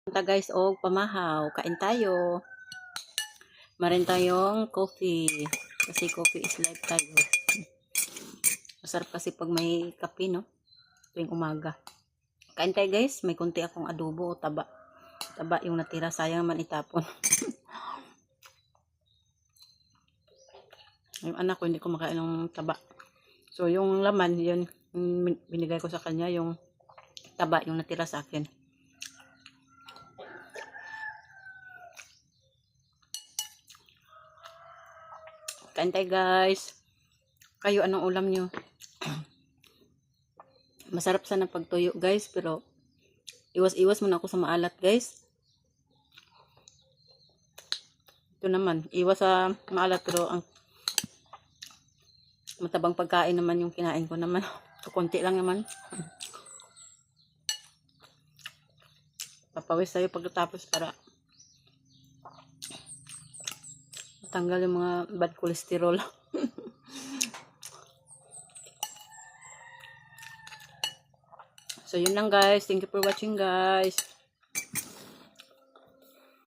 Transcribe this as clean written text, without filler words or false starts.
Punta guys og pamahaw, kain tayo. Marin tayong coffee. Kasi coffee is life tayo. Masarap kasi pag may kape, no? Tuwing umaga. Kain tayo guys, may konti akong adobo o taba. Taba yung natira, sayang man itapon. Yung anak ko hindi kumakain ng taba. So yung laman, yun binigay ko sa kanya, yung taba yung natira sa akin. Kain tayo guys. Kayo, anong ulam nyo? Masarap sana pagtuyo guys, pero iwas-iwas muna ako sa maalat guys. Ito naman, iwas sa maalat, pero ang matabang pagkain naman yung kinain ko naman. Kunti lang naman. Papawis tayo pagkatapos para tanggal yung mga bad cholesterol. So yun lang guys, thank you for watching guys.